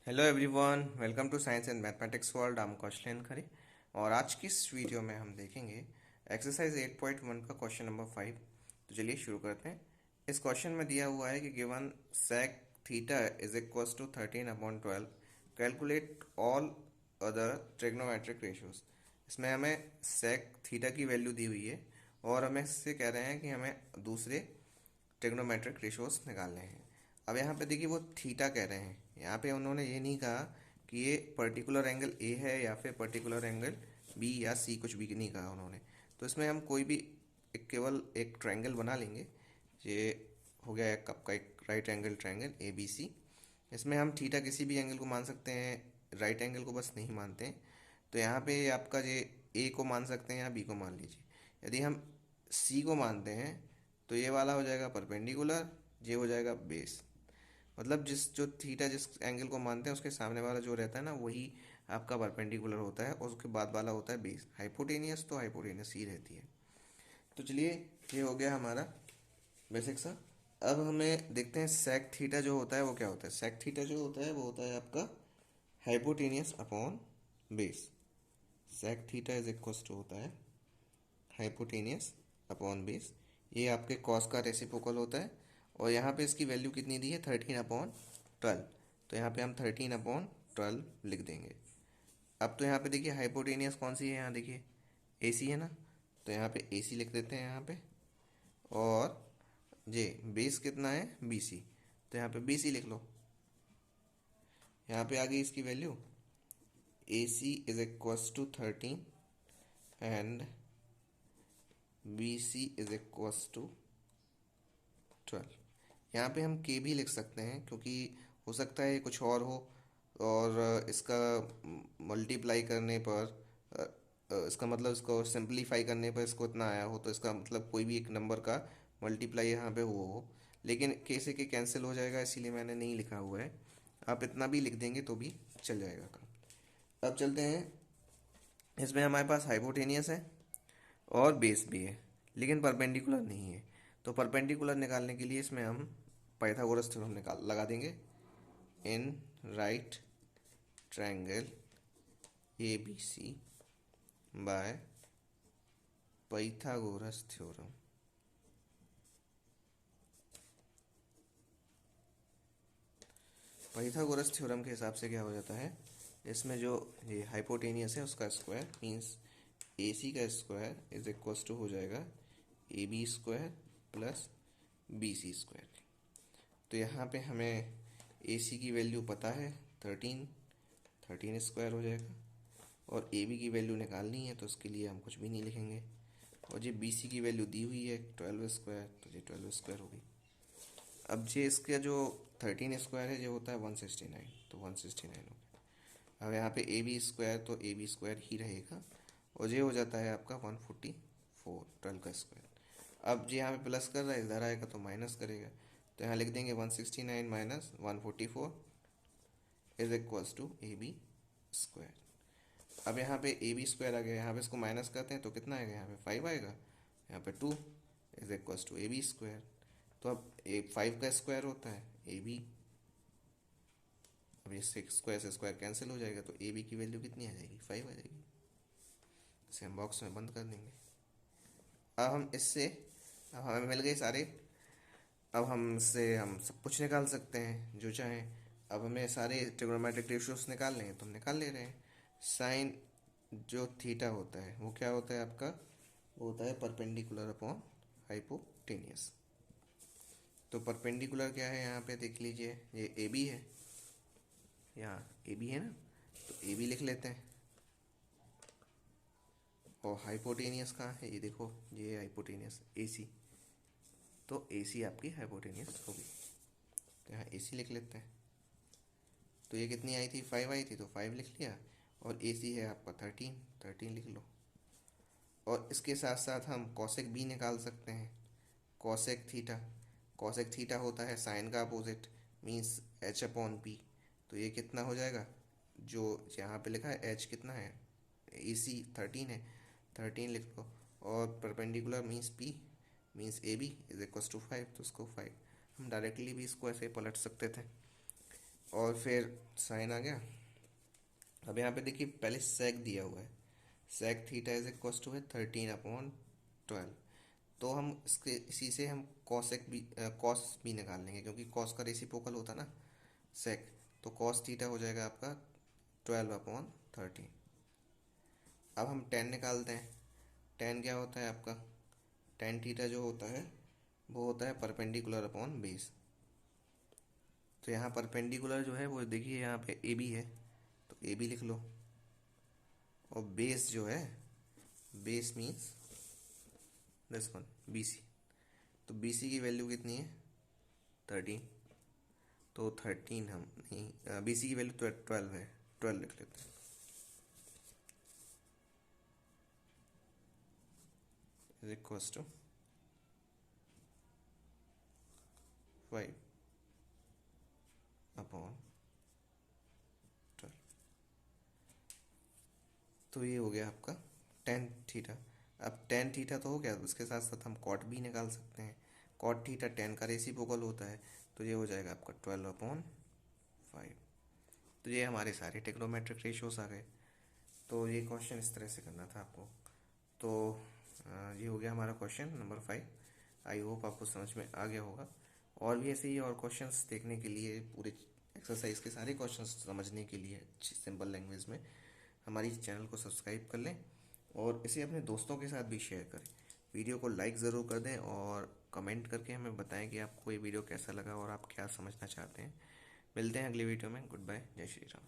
Hello everyone, welcome to science and mathematics world. I am Kaushalen Khare और आज की इस वीडियो में हम देखेंगे एक्सरसाइज 8.1 का क्वेश्चन नंबर 5। तो चलिए शुरू करते हैं। इस क्वेश्चन में दिया हुआ है कि given sec theta is equals to 13/12, calculate all other trigonometric ratios. इसमें हमें sec थीटा की वैल्यू दी हुई है और हमें इससे कह रहे हैं कि हमें दूसरे ट्रिग्नोमेट्रिक रेशियोज निकालने हैं। अब यहाँ पे देखिए वो थीटा कह रहे हैं, यहाँ पे उन्होंने ये नहीं कहा कि ये पर्टिकुलर एंगल ए है या फिर पर्टिकुलर एंगल बी या सी, कुछ भी नहीं कहा उन्होंने। तो इसमें हम कोई भी केवल एक ट्रायंगल बना लेंगे। ये हो गया एक आपका एक right angle triangle A B C. इसमें हम थीटा किसी भी एंगल को मान सकते हैं, राइट एंगल को बस नहीं मानते हैं। तो यहाँ पे आपका ये ए को मान सकते हैं या बी को मान लीजिए। यदि हम सी को मानते हैं तो ये वाला हो जाएगा परपेंडिकुलर, ये हो जाएगा बेस। मतलब जो थीटा जिस एंगल को मानते हैं उसके सामने वाला जो रहता है ना, वही आपका परपेंडिकुलर होता है और उसके बाद वाला होता है बेस। हाइपोटेनियस तो हाइपोटेनियस ही रहती है। तो चलिए, ये हो गया हमारा बेसिक सा। अब हमें देखते हैं सेक थीटा जो होता है वो क्या होता है। सेक थीटा जो होता है वो होता है आपका hypotenuse upon base. Sec theta is equals to होता है हाइपोटेनियस अपॉन बेस। ये आपके कॉस का रेसिप्रोकल होता है और यहाँ पे इसकी वैल्यू कितनी दी है, 13/12। तो यहाँ पे हम 13/12 लिख देंगे। अब तो यहाँ पे देखिए हाइपोटेनियस कौन सी है, यहाँ देखिए ए सी है ना, तो यहाँ पे ए सी लिख देते हैं यहाँ पे। और जे बेस कितना है, बी सी, तो यहाँ पे बी सी लिख लो। यहाँ पे आ गई इसकी value, A C is equals to 13 and B C is equals to 12। यहाँ पे हम के भी लिख सकते हैं क्योंकि हो सकता है कुछ और हो, और इसका मल्टीप्लाई करने पर इसका मतलब इसको सिंपलीफाई करने पर इसको इतना आया हो, तो इसका मतलब कोई भी एक नंबर का मल्टीप्लाई यहाँ पे हुआ हो। लेकिन के से के कैंसिल हो जाएगा, इसीलिए मैंने नहीं लिखा हुआ है। आप इतना भी लिख देंगे तो भी चल जाएगा काम। अब चलते हैं, इसमें हमारे पास हाइपोटेनियस है और बेस भी है लेकिन परपेंडिकुलर नहीं है। तो परपेंडिकुलर निकालने के लिए इसमें हम पाइथागोरस थ्योरम निकाल लगा देंगे। In right triangle A B C by Pythagoras theorem. Pythagoras theorem के हिसाब से क्या हो जाता है, इसमें जो ये हाइपोटेनियस है उसका स्क्वायर मीन्स ए सी का स्क्वायर इज इक्वल्स टू हो जाएगा A B square plus B C square. तो यहाँ पे हमें ए सी की वैल्यू पता है 13, 13 स्क्वायर हो जाएगा। और ए बी की वैल्यू निकालनी है तो उसके लिए हम कुछ भी नहीं लिखेंगे। और ये बी सी की वैल्यू दी हुई है 12 स्क्वायर, तो ये 12 स्क्वायर होगी। अब ये इसका जो 13 स्क्वायर है ये होता है 169, तो 169 हो गया। अब यहाँ पे ए बी स्क्वायर तो ए बी स्क्वायर ही रहेगा और ये हो जाता है आपका 144, 12 का स्क्वायर। अब ये यहाँ पे प्लस कर रहा है, इधर आएगा तो माइनस करेगा, तो यहाँ लिख देंगे 169 minus 144 is equals to A B square. अब यहाँ पे ए बी स्क्वायर आ गया, यहाँ पे इसको माइनस करते हैं तो कितना आएगा, यहाँ पे 5 आएगा, यहाँ पे 2 is equals to A B square. तो अब ए 5 का स्क्वायर होता है ए बी। अब ये स्क्वायर से स्क्वायर कैंसिल हो जाएगा तो ए बी की वैल्यू कितनी आ जाएगी, 5 आ जाएगी। इसे हम बॉक्स में बंद कर देंगे। अब हम इससे, अब हमें मिल गए सारे। अब हम इससे हम सब कुछ निकाल सकते हैं जो चाहें। अब हमें सारे ट्रिग्नोमेट्रिक रेशियोज निकाल लेंगे तो हम निकाल ले रहे हैं। साइन जो थीटा होता है वो क्या होता है आपका, वो होता है परपेंडिकुलर अपॉन हाइपोटेनियस। तो परपेंडिकुलर क्या है, यहाँ पे देख लीजिए ये ए बी है, यहाँ ए बी है ना, तो ए बी लिख लेते हैं। और हाइपोटेनियस कहाँ है, ये देखो ये हाइपोटेनियस ए सी, तो ए सी आपकी हाइपोटेनियस होगी। तो यहाँ ए सी लिख लेते हैं। तो ये कितनी आई थी, 5 आई थी, तो 5 लिख लिया। और ए सी है आपका 13, 13 लिख लो। और इसके साथ साथ हम कॉसेक बी निकाल सकते हैं। कॉसेक थीटा, कॉसेक थीटा होता है साइन का opposite means H upon P. तो ये कितना हो जाएगा, जो यहाँ पे लिखा है एच कितना है, ए सी 13 है, 13 लिख लो। और perpendicular means P means A B is equals to 5, तो उसको 5 हम डायरेक्टली भी इसको ऐसे पलट सकते थे। और फिर साइन आ गया। अब यहाँ पे देखिए पहले सेक दिया हुआ है, sec theta is equal to है 13/12। तो हम इसके इसी से हम कॉस भी निकाल लेंगे, क्योंकि कॉस का रेसिप्रोकल होता है ना सेक। तो कॉस थीटा हो जाएगा आपका 12/13। अब हम टेन निकालते हैं। टेन क्या होता है आपका, टेन थीटा जो होता है वो होता है परपेंडिकुलर अपॉन बेस। तो यहाँ परपेंडिकुलर जो है वो देखिए यहाँ पे ए बी है, तो ए बी लिख लो। और बेस जो है, base means this one B C. तो बी सी की वैल्यू कितनी है 13। तो 13 हम नहीं, बी सी की वैल्यू 12 है, 12 लिख लेते हैं। Is equals to 5/12। तो ये हो गया आपका टेन थीटा। अब टेन थीटा तो हो गया, उसके साथ साथ हम कॉट भी निकाल सकते हैं। कॉट थीटा टेन का रेसिप्रोकल होता है, तो ये हो जाएगा आपका 12/5। तो ये हमारे सारे ट्रिग्नोमेट्रिक रेशियोज आ गए। तो ये क्वेश्चन इस तरह से करना था आपको। तो ये हो गया हमारा क्वेश्चन नंबर 5। आई होप आपको समझ में आ गया होगा। और भी ऐसे ही और क्वेश्चंस देखने के लिए, पूरे एक्सरसाइज के सारे क्वेश्चंस समझने के लिए अच्छी सिंपल लैंग्वेज में हमारी चैनल को सब्सक्राइब कर लें और इसे अपने दोस्तों के साथ भी शेयर करें। वीडियो को लाइक ज़रूर कर दें और कमेंट करके हमें बताएं कि आपको ये वीडियो कैसा लगा और आप क्या समझना चाहते हैं। मिलते हैं अगली वीडियो में। गुड बाय, जय श्री राम।